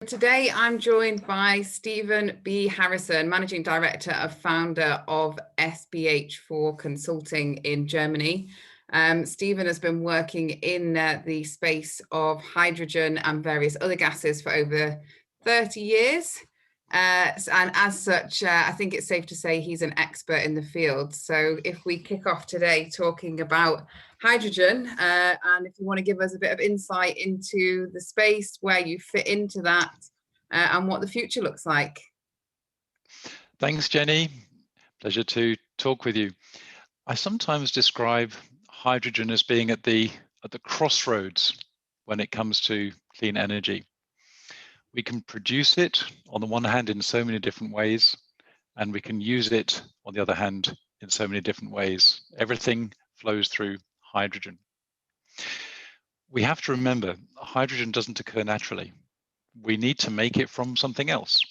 Today, I'm joined by Stephen B. Harrison, Managing Director and founder of sbh4 Consulting in Germany. Stephen has been working in the space of hydrogen and various other gases for over 30 years. And as such, I think it's safe to say he's an expert in the field. So if we kick off today talking about hydrogen, and if you want to give us a bit of insight into the space, where you fit into that, and what the future looks like. Thanks, Jenny. Pleasure to talk with you. I sometimes describe hydrogen as being at the crossroads when it comes to clean energy. We can produce it on the one hand in so many different ways, and we can use it on the other hand in so many different ways. Everything flows through hydrogen. We have to remember, hydrogen doesn't occur naturally. We need to make it from something else.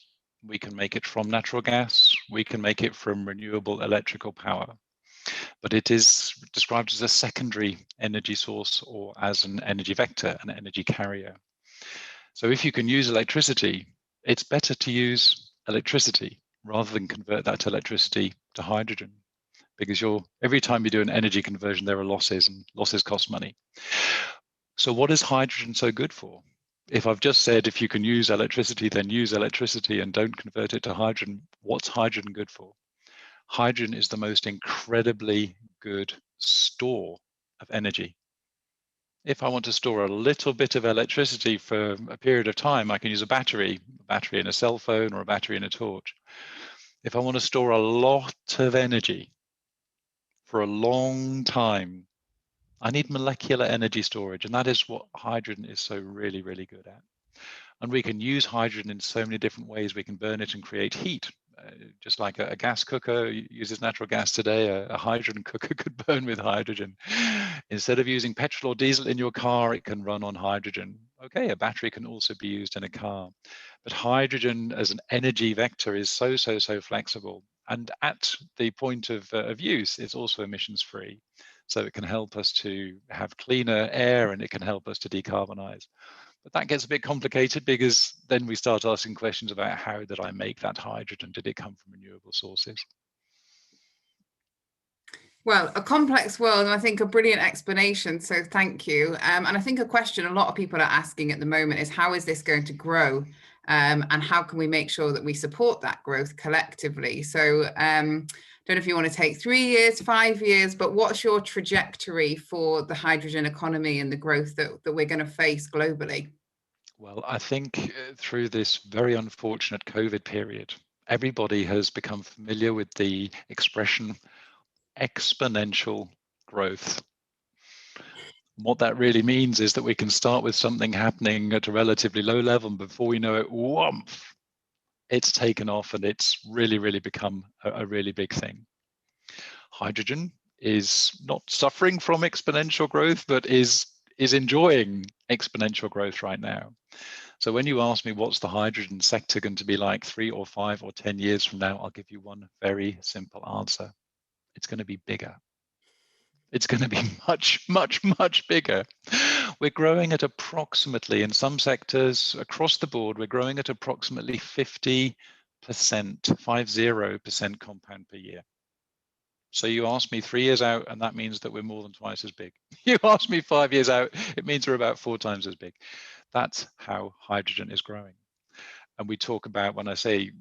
We can make it from natural gas, we can make it from renewable electrical power, but it is described as a secondary energy source or as an energy vector, an energy carrier. So if you can use electricity, it's better to use electricity rather than convert that to electricity to hydrogen, because every time you do an energy conversion, there are losses, and losses cost money. So what is hydrogen so good for? If I've just said if you can use electricity, then use electricity and don't convert it to hydrogen, what's hydrogen good for? Hydrogen is the most incredibly good store of energy. If I want to store a little bit of electricity for a period of time, I can use a battery in a cell phone or a battery in a torch. If I want to store a lot of energy for a long time, I need molecular energy storage, and that is what hydrogen is so really, really good at. And we can use hydrogen in so many different ways. We can burn it and create heat. Just like a gas cooker uses natural gas today, a hydrogen cooker could burn with hydrogen. Instead of using petrol or diesel in your car, it can run on hydrogen. Okay, a battery can also be used in a car. But hydrogen as an energy vector is so flexible. And at the point of use, it's also emissions free. So it can help us to have cleaner air, and it can help us to decarbonize. But that gets a bit complicated, because then we start asking questions about how did I make that hydrogen? Did it come from renewable sources? Well, a complex world, and I think a brilliant explanation, so thank you. And I think a question a lot of people are asking at the moment is, how is this going to grow? And how can we make sure that we support that growth collectively? So don't know if you want to take 3 years, 5 years, but what's your trajectory for the hydrogen economy and the growth that we're going to face globally? Well, I think through this very unfortunate COVID period, everybody has become familiar with the expression exponential growth. What that really means is that we can start with something happening at a relatively low level, and before we know it, whomp, it's taken off, and it's really become a really big thing. Hydrogen is not suffering from exponential growth, but is enjoying exponential growth right now. So when you ask me what's the hydrogen sector going to be like 3 or 5 or 10 years from now, I'll give you one very simple answer. It's going to be bigger. It's going to be much bigger. We're growing at approximately, in some sectors across the board, we're growing at approximately 50% compound per year. So you ask me 3 years out, and that means that we're more than twice as big. You ask me 5 years out, it means we're about 4 times as big. That's how hydrogen is growing. And we talk about, when I say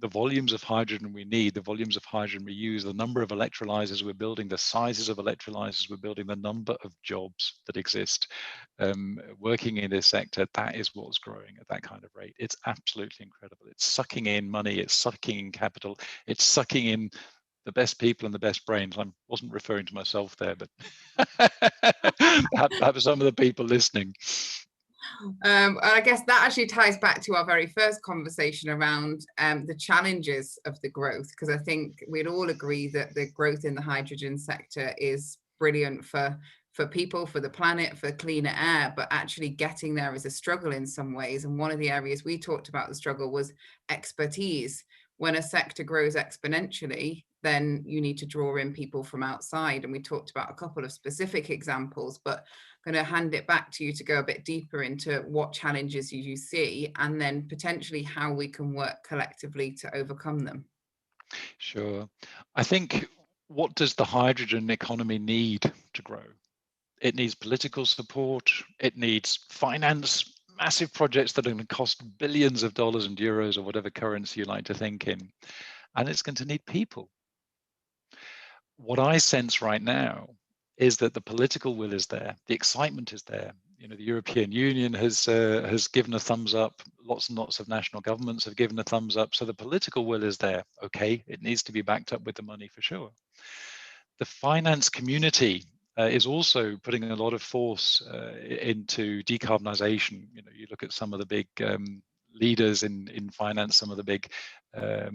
the volumes of hydrogen we need, the volumes of hydrogen we use, the number of electrolyzers we're building, the sizes of electrolyzers we're building, the number of jobs that exist working in this sector, that is what's growing at that kind of rate. It's absolutely incredible. It's sucking in money, it's sucking in capital, it's sucking in the best people and the best brains. I wasn't referring to myself there, but perhaps some of the people listening. I guess that actually ties back to our very first conversation around the challenges of the growth, because I think we'd all agree that the growth in the hydrogen sector is brilliant for people, for the planet, for cleaner air, but actually getting there is a struggle in some ways. And one of the areas we talked about the struggle was expertise. When a sector grows exponentially, then you need to draw in people from outside. And we talked about a couple of specific examples, but going to hand it back to you to go a bit deeper into what challenges you see, and then potentially how we can work collectively to overcome them. Sure. I think, what does the hydrogen economy need to grow? It needs political support. It needs finance, massive projects that are going to cost billions of dollars and euros or whatever currency you like to think in. And it's going to need people. What I sense right now is that the political will is there, the excitement is there. You know, the European Union has given a thumbs up. Lots and lots of national governments have given a thumbs up. So the political will is there. Okay, it needs to be backed up with the money for sure. The finance community is also putting a lot of force into decarbonisation. You know, you look at some of the big leaders in finance, some of the big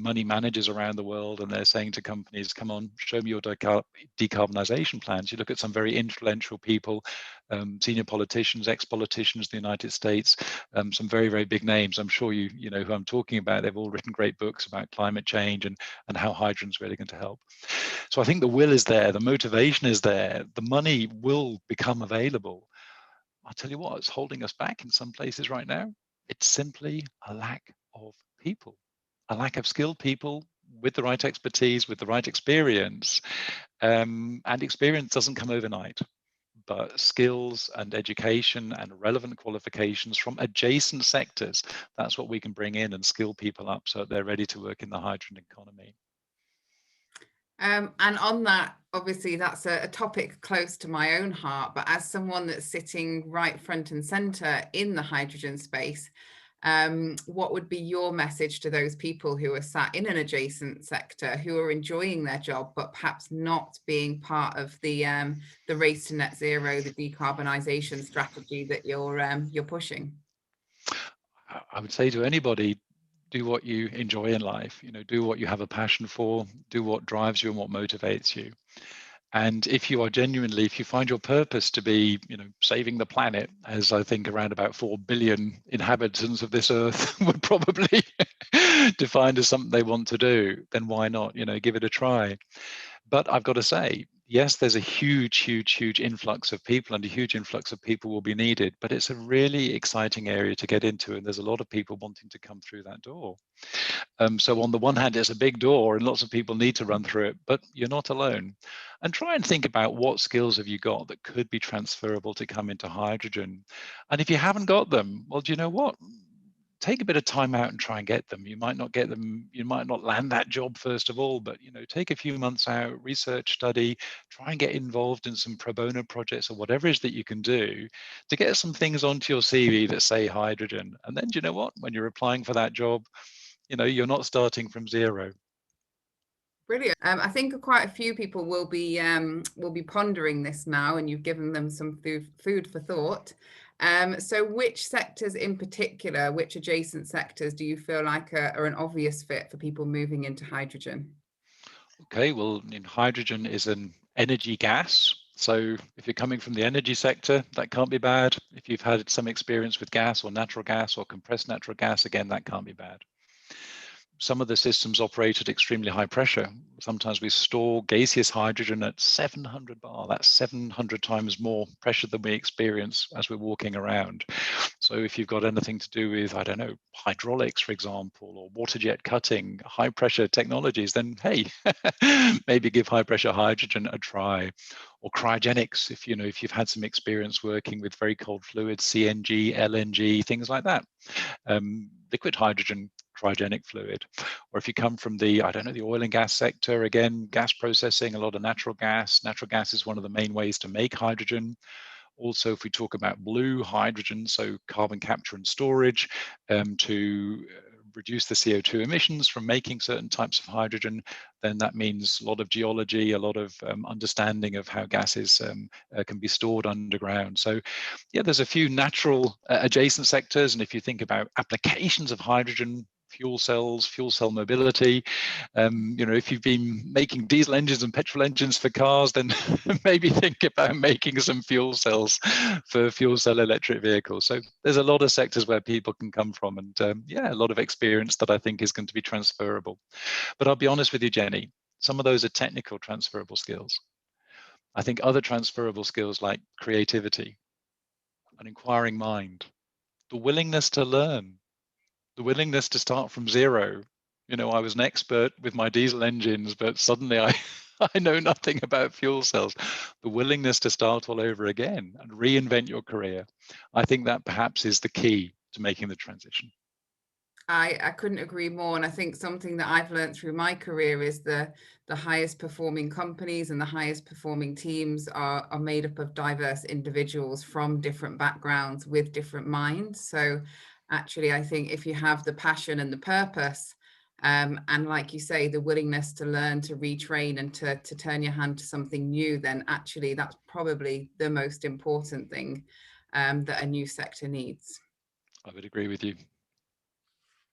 money managers around the world, and they're saying to companies, come on, show me your decarbonisation plans. You look at some very influential people, senior politicians, ex-politicians in the United States, some very, very big names. I'm sure you know who I'm talking about. They've all written great books about climate change and how hydrogen's really going to help. So I think the will is there, the motivation is there, the money will become available. I'll tell you what, it's holding us back in some places right now. It's simply a lack of people, a lack of skilled people with the right expertise, with the right experience. And experience doesn't come overnight, but skills and education and relevant qualifications from adjacent sectors, that's what we can bring in and skill people up so that they're ready to work in the hydrogen economy. And on that, obviously, that's a topic close to my own heart. But as someone that's sitting right front and center in the hydrogen space, what would be your message to those people who are sat in an adjacent sector, who are enjoying their job, but perhaps not being part of the race to net zero, the decarbonisation strategy that you're pushing? I would say to anybody, do what you enjoy in life. You know, do what you have a passion for, do what drives you and what motivates you. And if you are genuinely, if you find your purpose to be, you know, saving the planet, as I think around about 4 billion inhabitants of this earth would probably define as something they want to do, then why not, you know, give it a try. But I've got to say, yes, there's a huge, huge, huge influx of people, and a huge influx of people will be needed, but it's a really exciting area to get into, and there's a lot of people wanting to come through that door. So on the one hand, it's a big door and lots of people need to run through it, but you're not alone. And try and think about what skills have you got that could be transferable to come into hydrogen. And if you haven't got them, well, do you know what? Take a bit of time out and try and get them. You might not get them, you might not land that job first of all, but, you know, take a few months out, research, study, try and get involved in some pro bono projects or whatever it is that you can do to get some things onto your CV that say hydrogen. And then, do you know what? When you're applying for that job, you know, you're not starting from zero. Brilliant. I think quite a few people will be pondering this now, and you've given them some food for thought. So which sectors in particular, which adjacent sectors do you feel like are an obvious fit for people moving into hydrogen? Okay, well, hydrogen is an energy gas. So if you're coming from the energy sector, that can't be bad. If you've had some experience with gas or natural gas or compressed natural gas, again, that can't be bad. Some of the systems operate at extremely high pressure. Sometimes we store gaseous hydrogen at 700 bar. That's 700 times more pressure than we experience as we're walking around. So if you've got anything to do with, I don't know, hydraulics, for example, or water jet cutting, high pressure technologies, then hey, maybe give high pressure hydrogen a try. Or cryogenics, if you've had some experience working with very cold fluids, CNG, LNG, things like that. Liquid hydrogen cryogenic fluid. Or if you come from the, I don't know, the oil and gas sector, again, gas processing, a lot of natural gas. Natural gas is one of the main ways to make hydrogen. Also, if we talk about blue hydrogen, so carbon capture and storage, to reduce the CO2 emissions from making certain types of hydrogen, then that means a lot of geology, a lot of understanding of how gases can be stored underground. So yeah, there's a few natural adjacent sectors. And if you think about applications of hydrogen, fuel cells, fuel cell mobility, if you've been making diesel engines and petrol engines for cars, then maybe think about making some fuel cells for fuel cell electric vehicles. So there's a lot of sectors where people can come from, and yeah, a lot of experience that I think is going to be transferable. But I'll be honest with you, Jenny, some of those are technical transferable skills. I think other transferable skills like creativity, an inquiring mind, the willingness to learn, the willingness to start from zero. I was an expert with my diesel engines, but suddenly I I know nothing about fuel cells. The willingness to start all over again and reinvent your career. I think that perhaps is the key to making the transition. I couldn't agree more. And I think something that I've learned through my career is the highest performing companies and the highest performing teams are made up of diverse individuals from different backgrounds with different minds. So actually, I think if you have the passion and the purpose, and like you say, the willingness to learn, to retrain, and to turn your hand to something new, then actually that's probably the most important thing that a new sector needs. I would agree with you.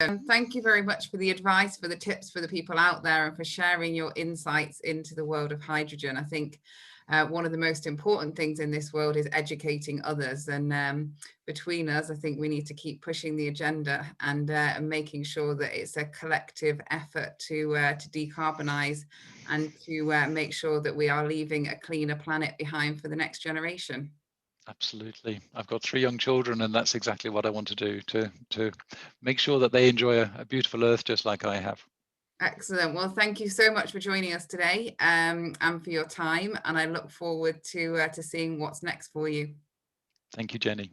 And thank you very much for the advice, for the tips for the people out there, and for sharing your insights into the world of hydrogen. I think one of the most important things in this world is educating others. And between us, I think we need to keep pushing the agenda and making sure that it's a collective effort to decarbonize and to make sure that we are leaving a cleaner planet behind for the next generation. Absolutely. I've got 3 young children, and that's exactly what I want to do, to make sure that they enjoy a beautiful earth just like I have. Excellent. Well, thank you so much for joining us today, and for your time. And I look forward to seeing what's next for you. Thank you, Jenny.